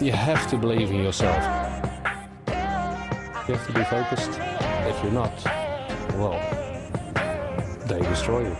You have to believe in yourself. You have to be focused. If you're not, well, they destroy you.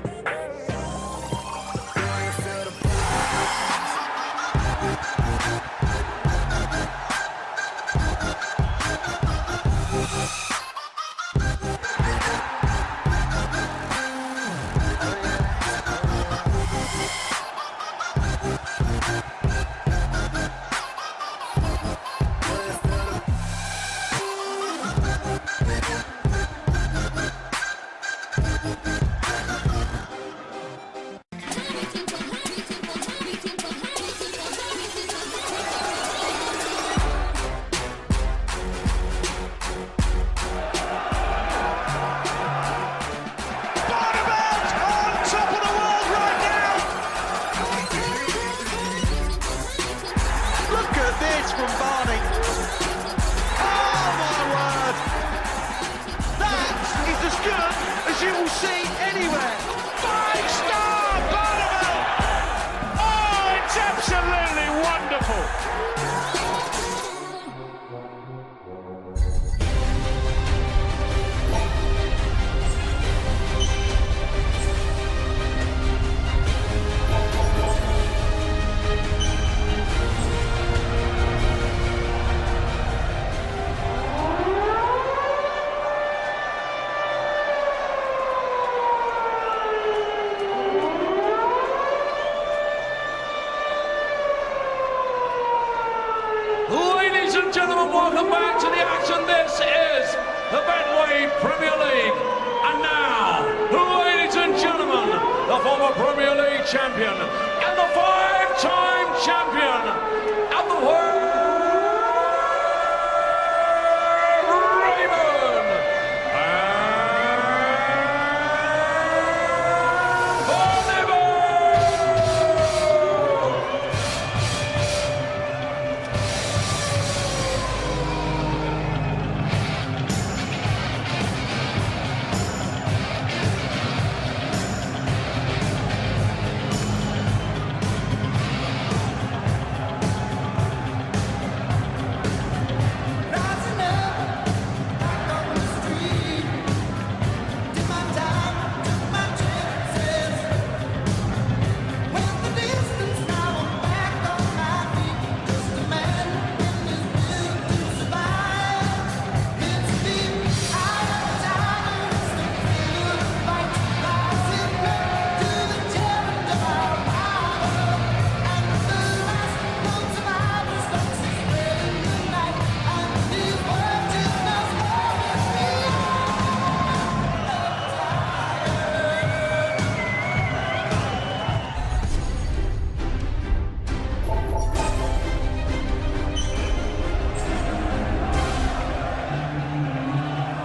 From Barney. Oh my word! That is as good as you will see anywhere. 5-star Barneveld! Oh, it's absolutely wonderful. Ladies and gentlemen, welcome back to the action. This is the Betway Premier League. And now, ladies and gentlemen, the former Premier League champion and the 5-time champion of the world, Raymond.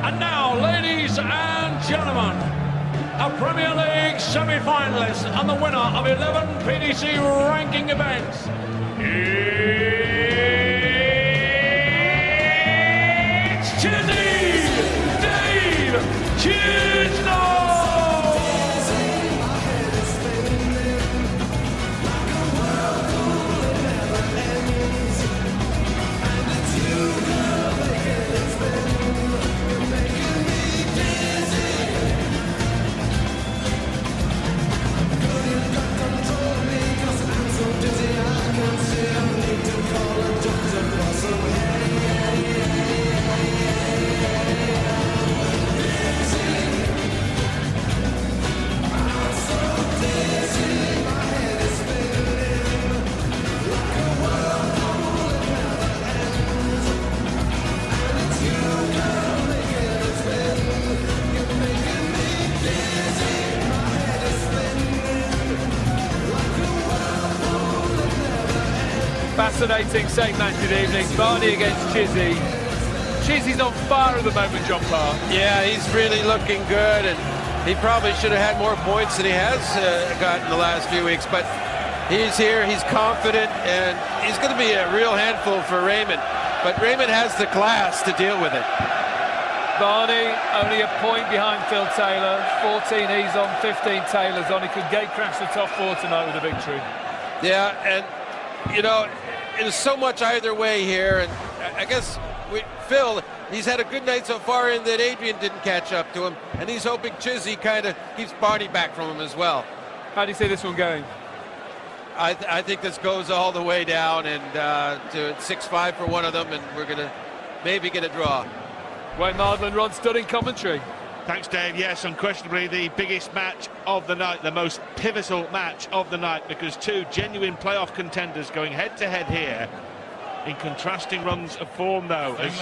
And now, ladies and gentlemen, a Premier League semi-finalist and the winner of 11 PDC ranking events. It's Chizzy, Chisnall. Fascinating segmented evening. Barney against Chizzy. Chizzy's on fire at the moment, John Parr. Yeah, he's really looking good, and he probably should have had more points than he has gotten the last few weeks, but he's here, he's confident, and he's going to be a real handful for Raymond. But Raymond has the class to deal with it. Barney only a point behind Phil Taylor. 14 he's on, 15 Taylor's on. He could gate crash the top four tonight with a victory. Yeah, and you know, there's so much either way here, and I guess Phil, he's had a good night so far in that Adrian didn't catch up to him, and he's hoping Chizzy kind of keeps Barney back from him as well. How do you see this one going? I think this goes all the way down and to 6-5 for one of them, and we're going to maybe get a draw. Wayne Mardlin, Ron Studd in commentary. Thanks, Dave. Yes, unquestionably the biggest match of the night, the most pivotal match of the night, because two genuine playoff contenders going head-to-head here in contrasting runs of form, though. As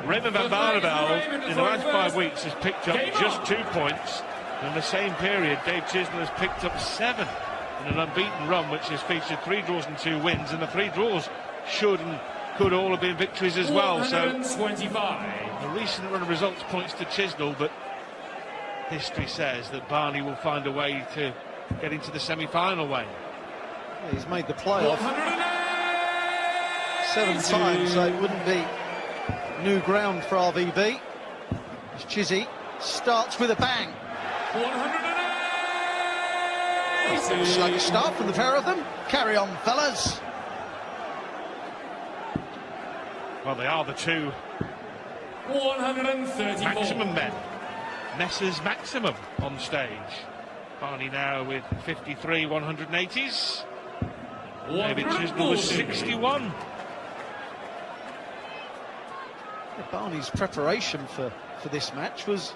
Raymond van Barneveld, in the last 5 weeks, has picked up just 2 points. In the same period, Dave Chisnall has picked up 7 in an unbeaten run, which has featured 3 draws and 2 wins, and the 3 draws should and could all have been victories as well. So the recent run of results points to Chisnall, but history says that Barney will find a way to get into the semi-final way. Yeah, he's made the playoff 7 times, so it wouldn't be new ground for RVB. As Chizzy starts with a bang. Sluggish start from the pair of them. Carry on, fellas. Well, they are the two 134. maximum men. Messers maximum on stage. Barney now with 53 180s. David Chisnall with 61. Barney's preparation for this match was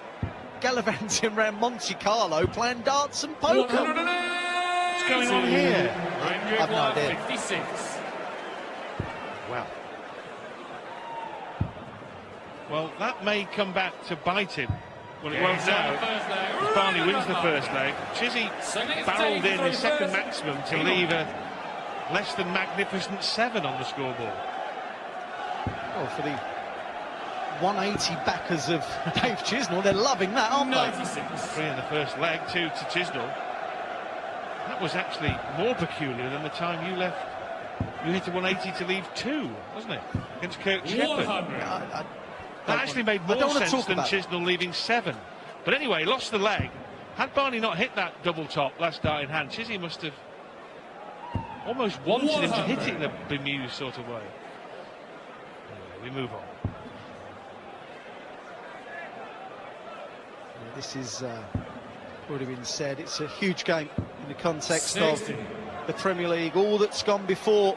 gallivanting around Monte Carlo playing darts and poker. What's going on here? I've no idea. 56. Well, that may come back to bite him. Well, it won't now, as Barney wins the first leg. Chizzy barrelled in his second maximum to leave a less than magnificent 7 on the scoreboard. Well, for the 180 backers of Dave Chisnall, they're loving that, aren't they? 3 in the first leg, 2 to Chisnall. That was actually more peculiar than the time you left. You hit a 180 to leave 2, wasn't it? Against Kirk Sheffield. That actually made more sense than Chisnall leaving 7. But anyway, lost the leg. Had Barney not hit that double top last dart in hand, Chizzy must have almost wanted him to hit it in a bemused sort of way. Anyway, we move on. This is already been said. It's a huge game in the context of the Premier League. All that's gone before,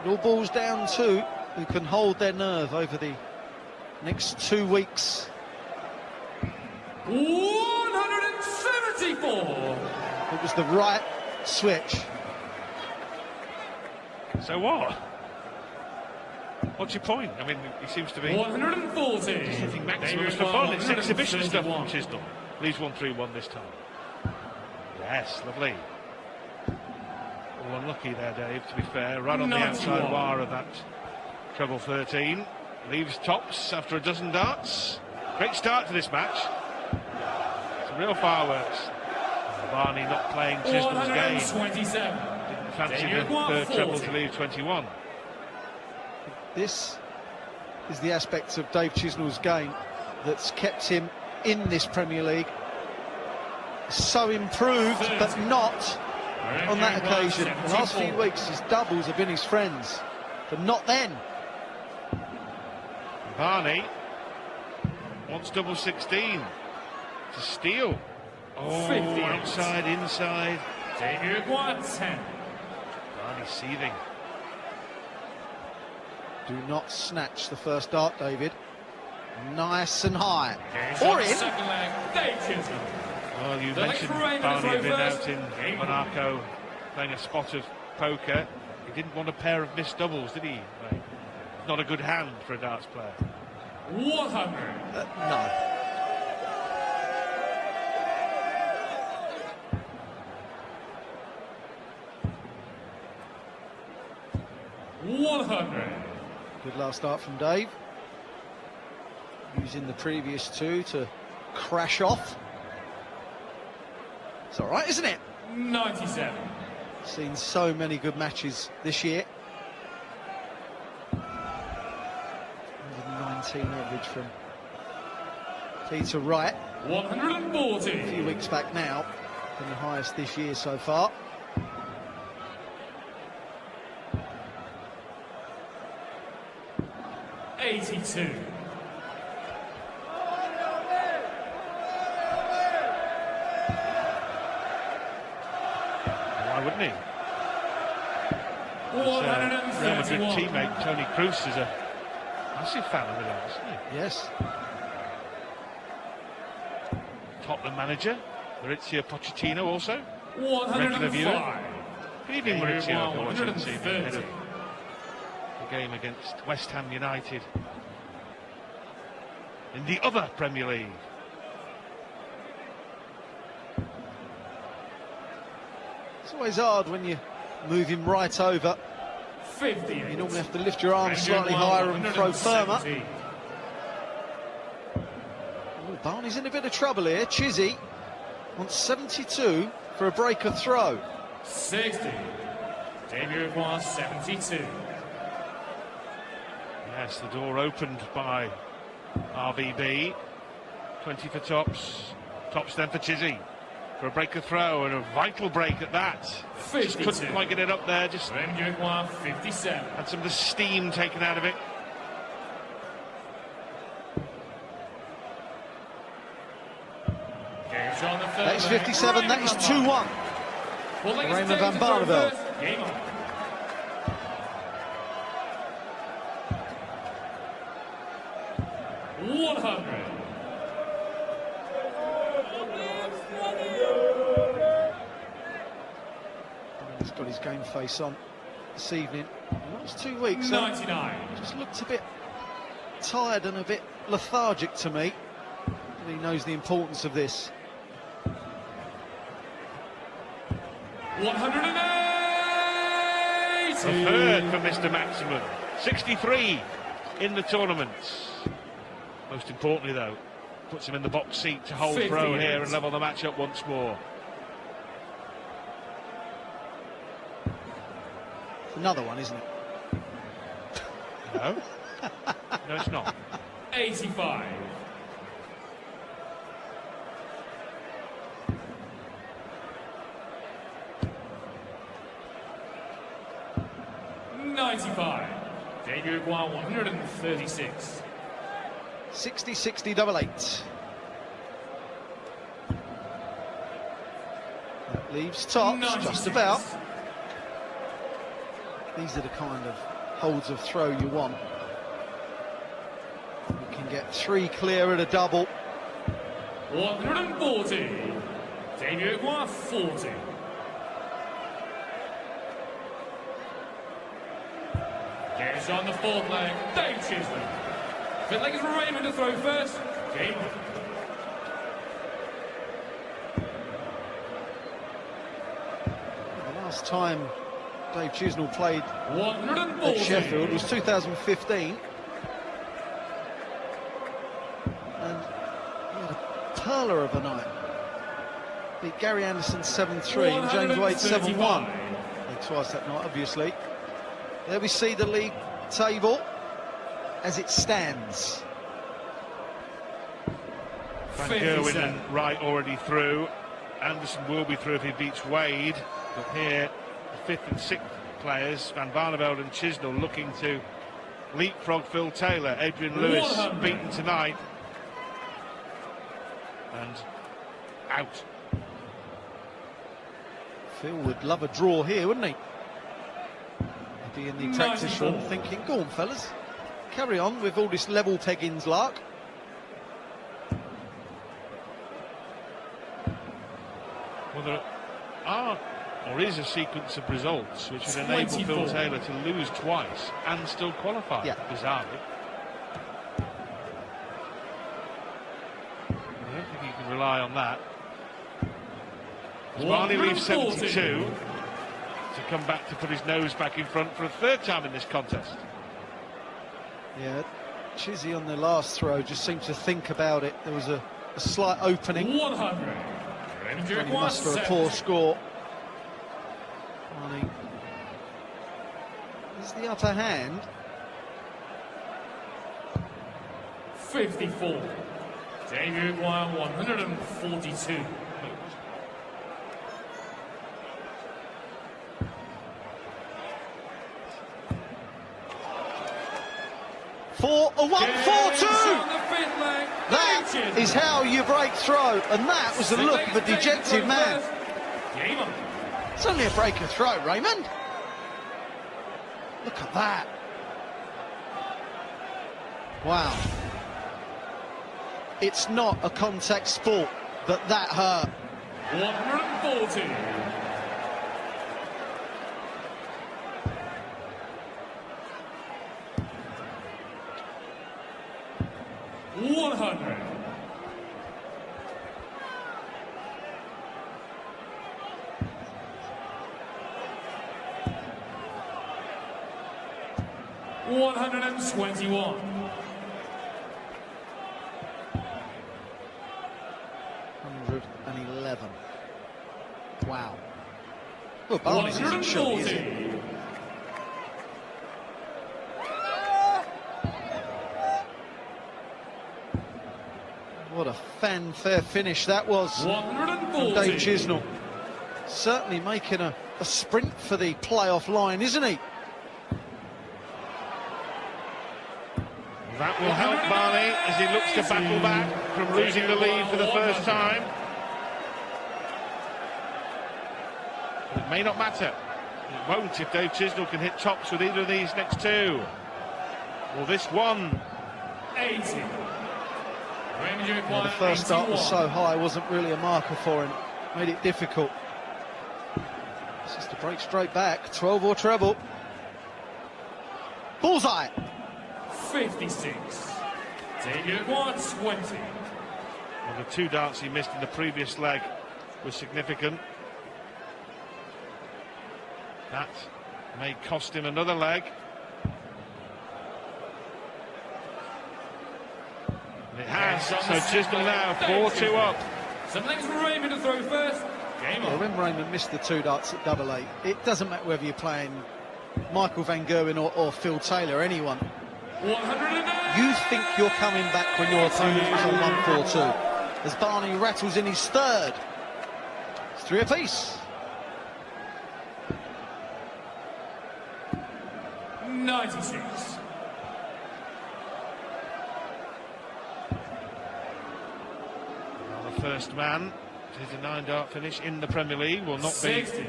it all boils down to who can hold their nerve over the next 2 weeks. 174. It was the right switch. So what? What's your point? I mean, he seems to be 140. just hitting maximums for fun. It's exhibition stuff from Chisnall. Leaves 1-3-1 this time. Yes, lovely. Oh, unlucky there, Dave, to be fair. Right on the outside wire of that treble 13. Leaves tops after a dozen darts. Great start to this match. Some real fireworks. Barney not playing Chisnall's game. 127. Didn't fancy the third treble to leave 21. This is the aspect of Dave Chisnall's game that's kept him in this Premier League. So improved, but not on that occasion. The last few weeks, his doubles have been his friends, but not then. Barney wants double 16 to steal. Oh, 58. outside, inside. Barney Barney seething. Do not snatch the first dart, David. Nice and high. Or in. Well, you mentioned Barney had been out in Monaco playing a spot of poker. He didn't want a pair of missed doubles, did he? Not a good hand for a darts player. 100. No. Good last start from Dave. Using the previous 2 to crash off. It's all right, isn't it? 97. Seen so many good matches this year. 119 average from Peter Wright. 140. A few weeks back now, and the highest this year so far. 82. Why wouldn't he? Real Madrid teammate Tony Kroos is a massive fan of the Darts, isn't he? Yes. Tottenham manager Maurizio Pochettino also. 105. Good evening, Maurizio. If you're watching this evening ahead of the game against West Ham United in the other Premier League. It's always hard when you move him right over. 50. You normally have to lift your arms slightly higher and throw firmer. Ooh, Barney's in a bit of trouble here. Chizzy wants 72 for a breaker throw. 60. Debut was 72. Yes, the door opened by RBB. 20 for tops. Tops then for Chizzy for a breaker throw, and a vital break at that. Just couldn't quite get it up there. Just 57. had some of the steam taken out of it. That is 57, that is 2-1. Raymond van Barneveld. Game on. He's got his game face on this evening. The last 2 weeks, 99. Just looked a bit tired and a bit lethargic to me. But he knows the importance of this. 180. A third for Mr. Maximum. 63 in the tournament. Most importantly, though, puts him in the box seat to hold throw here and level the match up once more. Another one, isn't it? No. No, it's not. 85. Debut 136. 60-60 double eight. That leaves tops just about. These are the kind of holds of throw you want. You can get 3 clear at a double. 140. Debut 140. Gets on the fourth leg, Dave Chisnall. Fifth leg is Raymond to throw first. Game on. The last time Dave Chisnall played 140. at Sheffield was 2015. And he had a perler of a night. Beat Gary Anderson 7-3 and James Wade 7-1. Played twice that night, obviously. There we see the league table as it stands. Van Gerwen and Wright already through. Anderson will be through if he beats Wade. But here, the 5th and 6th players, Van Barneveld and Chisnall, looking to leapfrog Phil Taylor. Adrian Lewis 100. beaten tonight. And out. Phil would love a draw here, wouldn't he? Be in the practice room thinking, go on fellas, carry on with all this level peggings lark. Well, there are or is a sequence of results which would enable Phil Taylor to lose twice and still qualify, bizarrely. I don't think he can rely on that. Barney leaves 72 to come back to put his nose back in front for a 3rd time in this contest. Yeah, Chizzy on the last throw just seemed to think about it. There was a slight opening. 100. He must for a poor score. Barney is the upper hand. 54. Debut 142. for a 1-4-2. That is how you break throw, and that was the look of a dejected man. It's only a break of throw, Raymond. Look at that. Wow. It's not a contact sport, but that hurt. 140. 100. 121. 111. Wow. Well, Barney's isn't sure, is he? What a fanfare finish that was from Dave Chisnall. Certainly making a sprint for the playoff line, isn't he? That will help Barney as he looks to battle back from losing the lead for the first time. It may not matter. It won't if Dave Chisnall can hit tops with either of these next two. Or this one. 80. Well, the first start was so high, wasn't really a marker for him. Made it difficult. It's just to break straight back. 12 or treble. Bullseye. 56. Take 120. Well, the two darts he missed in the previous leg was significant. That may cost him another leg. And it has, so Chisnall now 4-2 up. Something's for Raymond to throw first. Game on. When Raymond missed the two darts at double eight, it doesn't matter whether you're playing Michael Van Gerwen or Phil Taylor, anyone. 109. You think you're coming back when your opponent was on 1-4-2. As Barney rattles in his third. It's 3 apiece. 96. Well, the first man to hit a 9-dart finish in the Premier League will not 60. be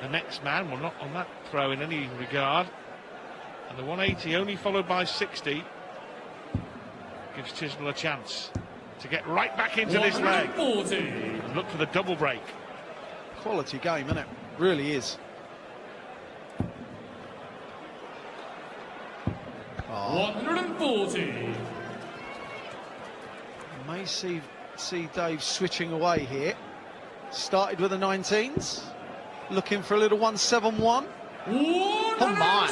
the next man. Will not on that throw in any regard. And the 180 only followed by 60 gives Chisnall a chance to get right back into this leg and look for the double break. Quality game, isn't it? Really is. Oh. 140. May see Dave switching away here. Started with the 19s. Looking for a little 171. Oh my.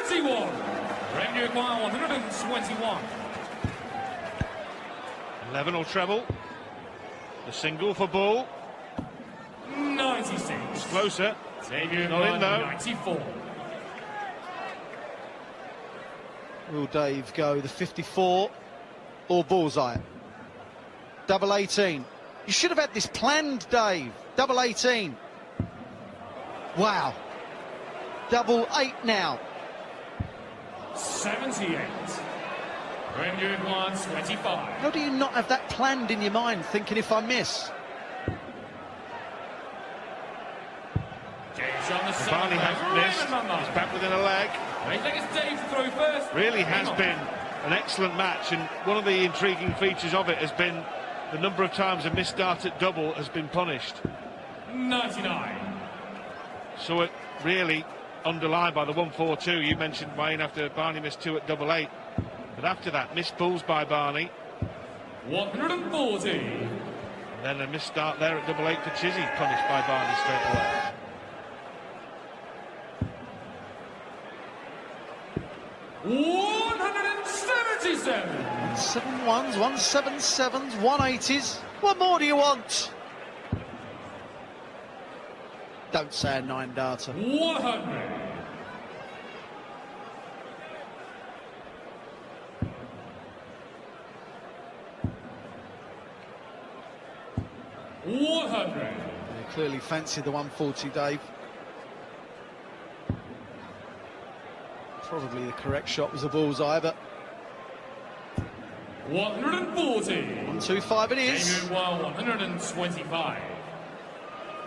71. Ranger acquire 121. 11 or treble. The single for Bull. 96. It's closer. Xavier Not in though. 94. Will Dave go the 54 or bullseye? Double 18. You should have had this planned, Dave. Double 18. Wow. Double 8 now. 78. Ranger acquire 25. How do you not have that planned in your mind, thinking if I miss? Barney hasn't missed. He's back within a leg. I think it's Dave to throw first. Really has been an excellent match, and one of the intriguing features of it has been the number of times a missed dart at double has been punished. 99. So it really underlined by the 1-4-2. You mentioned Wayne after Barney missed 2 at double 8, but after that missed pulls by Barney. 140. And then a missed start there at double 8 for Chizzy, punished by Barney straight away. 177. 171s, 177s, 180s. What more do you want? Don't say a 9-darter. 100. 100. They clearly fancied the 140, Dave. Probably the correct shot was a bullseye, but 140. 125 it is. 125.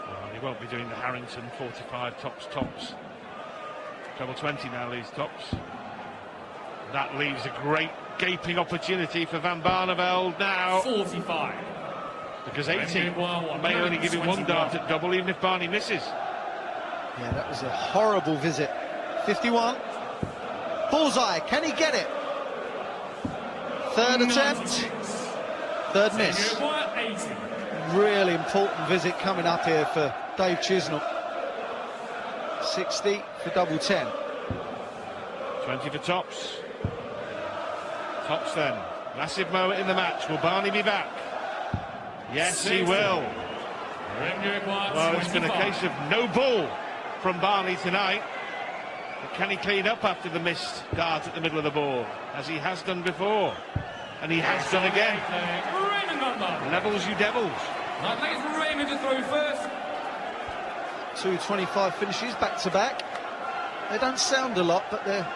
Well, he won't be doing the Harrington 45 tops. Treble 20 now leaves tops. That leaves a great gaping opportunity for Van Barneveld now. 45. Because 80 may only give him one dart at double, even if Barney misses. Yeah, that was a horrible visit. 51. Bullseye, can he get it? Third attempt. Third miss. Really important visit coming up here for Dave Chisnall. 60 for double 10. 20 for tops. Tops then. Massive moment in the match. Will Barney be back? Yes, he will. Well, it's been a case of no ball from Barney tonight. But can he clean up after the missed dart at the middle of the board, as he has done before? And he has done again. Levels you devils. I think it's Raymond to throw first. 225 finishes back to back. They don't sound a lot, but they're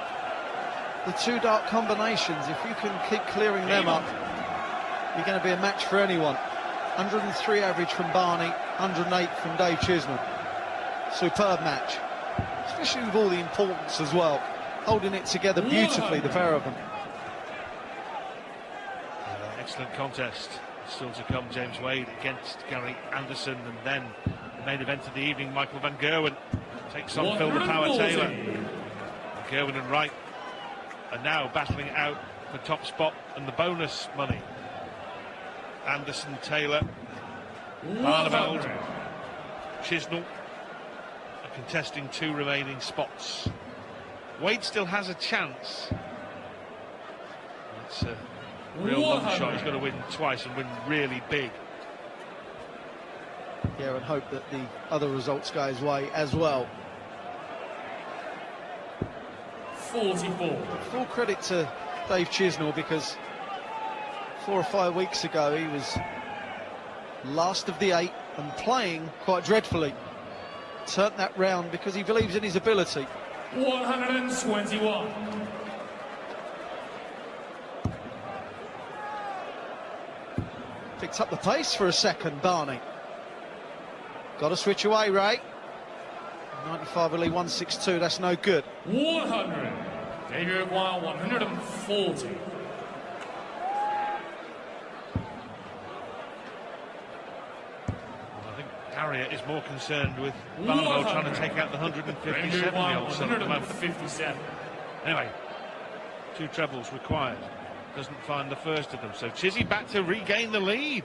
the two dart combinations. If you can keep clearing them up, you're going to be a match for anyone. 103 average from Barney, 108 from Dave Chisnall. Superb match, especially with all the importance as well. Holding it together beautifully, the pair of them. Excellent contest. Still to come, James Wade against Gary Anderson, and then the main event of the evening, Michael van Gerwen takes on Phil the Power Taylor. Van Gerwen and Wright are now battling out for top spot and the bonus money. Anderson, Taylor, Barneveld, Chisnall are contesting two remaining spots. Wade still has a chance. It's a real long shot. He's got to win twice and win really big. Yeah, and hope that the other results go his way as well. 44. Full credit to Dave Chisnall, because 4 or 5 weeks ago he was last of the 8 and playing quite dreadfully. Turned that round because he believes in his ability. 121. Picked up the pace for a second, Barney. Got to switch away, Ray. 95 will leave 162, that's no good. 100. David Wild 140. I think Harriet is more concerned with Barneveld trying to take out the 157-year-old son at the moment. 157. Anyway, 2 trebles required. Doesn't find the first of them, so Chizzy back to regain the lead.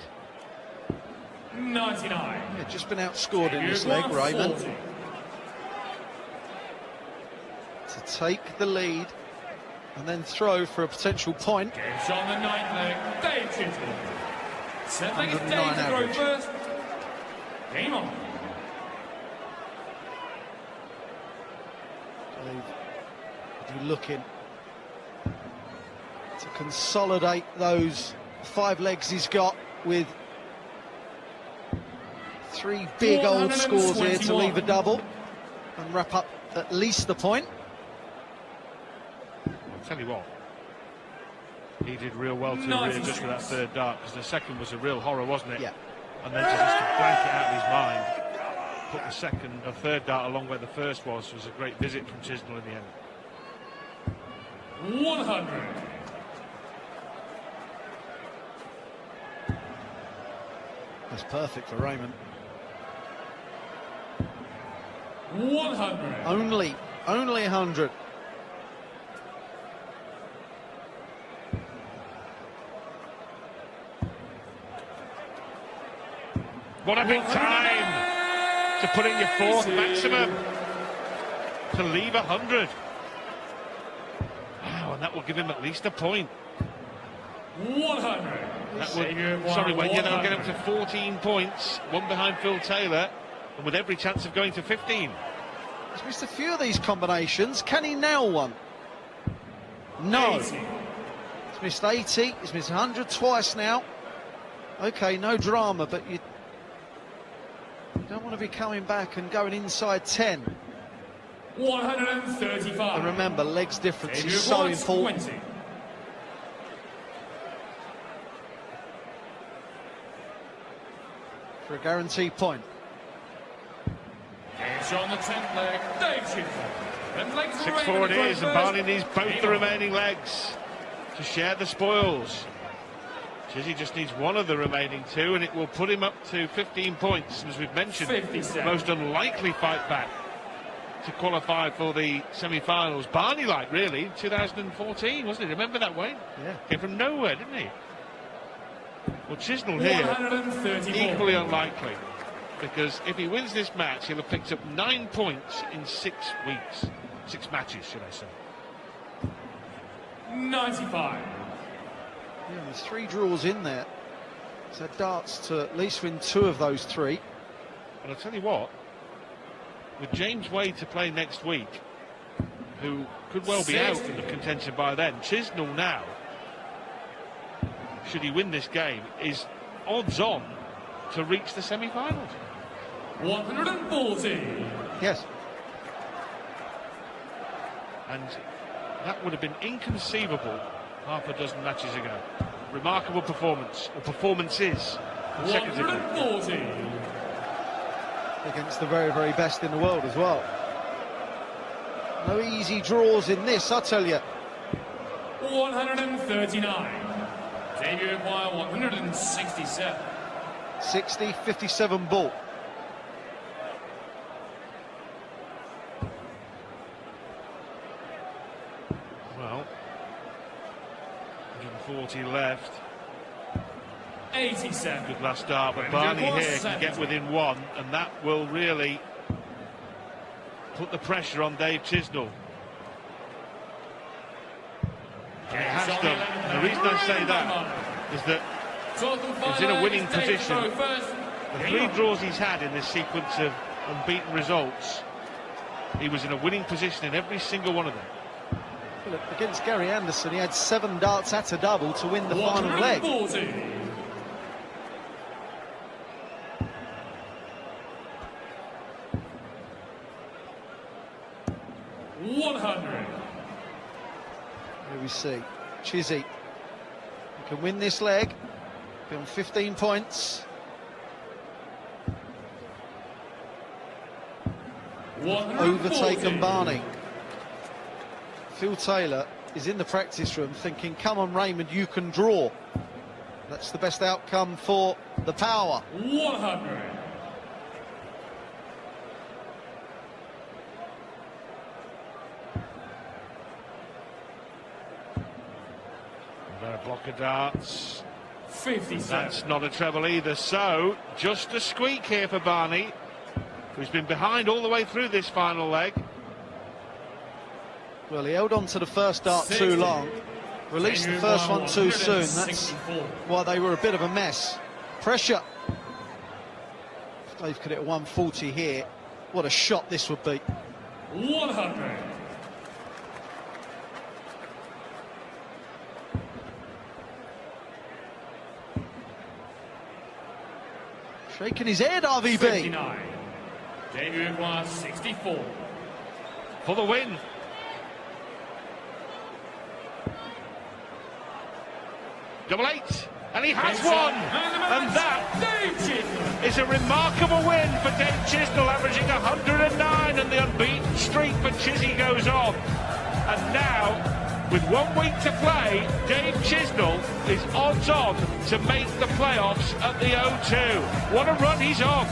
99. Yeah, just been outscored in this leg, Raymond. To take the lead and then throw for a potential point. Game's on the 9th leg. Dave Chizzy. Set leg is Dave to average. throw first. Game on. Dave, be looking to consolidate those 5 legs he's got with 3 big old scores here to leave a double and wrap up at least the point. I'll tell you what, he did real well to readjust for that third dart, because the second was a real horror, wasn't it? Yeah. And then just to blank it out of his mind, put the second or third dart along where the first was a great visit from Chisnall in the end. 100. That's perfect for Raymond. 100. Only 100. What a big time to put in your 4th maximum to leave 100. Wow, and that will give him at least a point. 100. That would, sorry, Wayne, you know, get him to 14 points, 1 behind Phil Taylor, and with every chance of going to 15. He's missed a few of these combinations. Can he nail one? No. 80. He's missed 80. He's missed 100 twice now. Okay, no drama, but you don't want to be coming back and going inside 10. 135. And remember, legs difference is so important. 20. For a guaranteed point. It's on the 10th leg, Dave Chisnall. 6-4 it is, and Barney needs both the remaining legs to share the spoils. Chizzy just needs one of the remaining two, and it will put him up to 15 points. As we've mentioned, 57. The most unlikely fight back to qualify for the semi-finals. Barney-like, really, 2014, wasn't it? Remember that, Wayne? Yeah. Came from nowhere, didn't he? Well, Chisnall here, equally unlikely, because if he wins this match, he'll have picked up 9 points in 6 weeks. 6 matches, should I say. 95. Yeah, there's 3 draws in there. So Darts to at least win 2 of those 3. And I'll tell you what, with James Wade to play next week, who could well be out of the contention by then, Chisnall now, should he win this game, is odds on to reach the semi-finals. 140. Yes. And that would have been inconceivable half a dozen matches ago. Remarkable performance, or performances, consecutively. 140. Against the very, very best in the world as well. No easy draws in this, I tell you. 139. Debut acquire 167. 60, 57 ball. Well, 140 left. 87. Good last start, but Barney here can get within 1, and that will really put the pressure on Dave Chisnall. And it has done. And the reason I say that is that he's in a winning position. The 3 draws he's had in this sequence of unbeaten results, he was in a winning position in every single one of them. Look, against Gary Anderson, he had 7 darts at a double to win the final leg. 100. Here we see Chizzy. He can win this leg, be on 15 points. Overtaken Barney. Phil Taylor is in the practice room thinking, come on Raymond, you can draw. That's the best outcome for the power. 100. Another block of darts. 57. That's not a treble either, so just a squeak here for Barney, who's been behind all the way through this final leg. Well, he held on to the first dart too long, released the first one too soon. That's why they were a bit of a mess. Pressure. If Dave could hit a 140 here, what a shot this would be. 100. Shaking his head, RVB. 59. Debut acquire 64. For the win. Double 8, and he has one, and that is a remarkable win for Dave Chisnall, averaging 109, and the unbeaten streak for Chizzy goes on. And now, with 1 week to play, Dave Chisnall is odds on to make the playoffs at the O2. What a run he's on.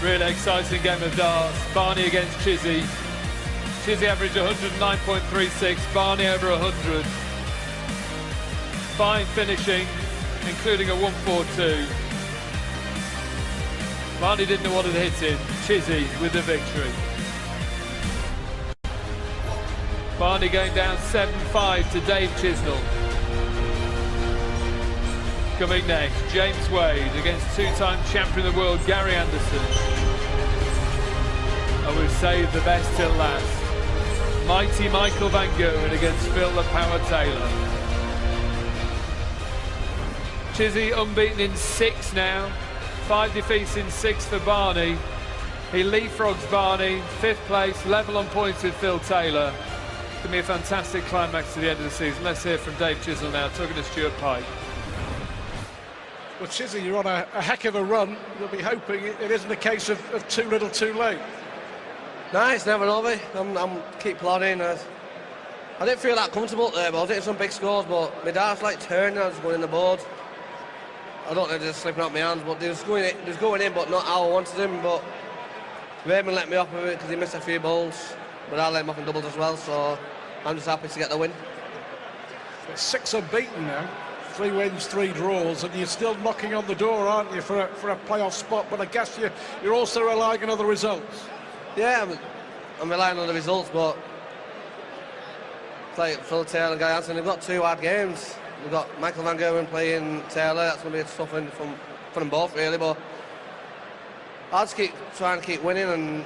Really exciting game of darts. Barney against Chizzy. Chizzy averaged 109.36, Barney over 100. Fine finishing, including a 142. Barney didn't know what had hit him. Chizzy with the victory. Barney going down 7-5 to Dave Chisnall. Coming next, James Wade against two-time champion of the world Gary Anderson. And we've saved the best till last. Mighty Michael Van Gerwen against Phil the Power Taylor. Chizzy unbeaten in 6 now. 5 defeats in 6 for Barney. He leapfrogs Barney, 5th place, level on points with Phil Taylor. It's going to be a fantastic climax to the end of the season. Let's hear from Dave Chisnall now, talking to Stuart Pike. Well, Chizzy, you're on a heck of a run. We'll be hoping it isn't a case of too little too late. No, it's never over. I'm keep plodding. I didn't feel that comfortable up there, but I was hitting some big scores, but my darts like turning, I was going in the board. I don't know, they're just slipping out my hands, but they was going in, but not how I wanted them. But Raymond let me off with it because he missed a few balls, but I let him off in doubles as well, so I'm just happy to get the win. 6 unbeaten now, 3 wins, 3 draws, and you're still knocking on the door, aren't you, for a playoff spot? But I guess you're also relying on other results. Yeah, I'm relying on the results, but it's like Phil Taylor and Guy Hansen, they've got 2 hard games. We've got Michael Van Gerwen playing Taylor. That's going to be a tough one for them both, really. But I'll just keep trying to keep winning, and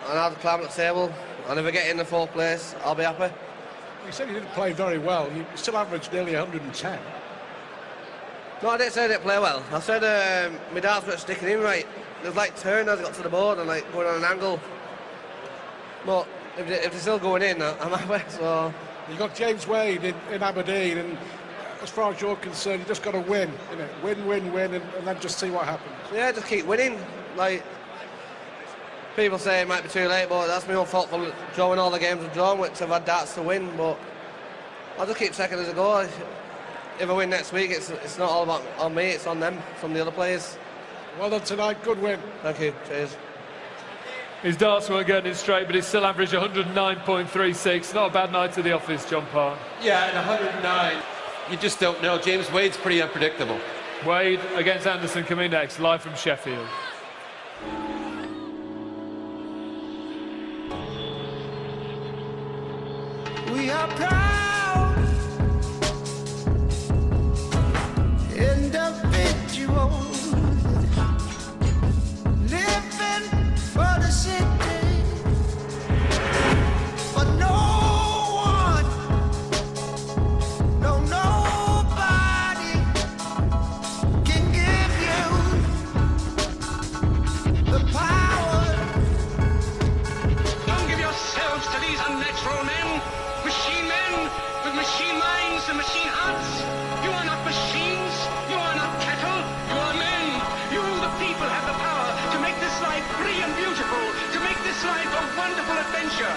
I'll climb up the table. And if I get in the 4th place, I'll be happy. You said you didn't play very well. You still averaged nearly 110. No, I didn't say I didn't play well. I said my darts weren't sticking in right. There's like turn as I got to the board and like going on an angle. But if they're still going in, I'm happy. So you got James Wade in Aberdeen, and as far as you're concerned, you just got to win, you know, win, and then just see what happens. Yeah, just keep winning. Like people say, it might be too late, but that's my own fault for drawing all the games I've drawn, which I've had darts to win. But I'll just keep checking as I go. If I win next week, it's not all about on me; it's on them, from the other players. Well done tonight. Good win. Thank you. Cheers. His darts weren't getting it straight, but he still averaged 109.36. Not a bad night at the office, John Park. Yeah, and 109. You just don't know. James Wade's pretty unpredictable. Wade against Anderson coming next, live from Sheffield. We are proud individuals living for the city, but nobody can give you the power. Don't give yourselves to these unnatural men. Machine men with machine minds and machine hearts. You are not machines. You are not cattle. You are men. You, the people, have the power to make this life free and beautiful, to make this life a wonderful adventure.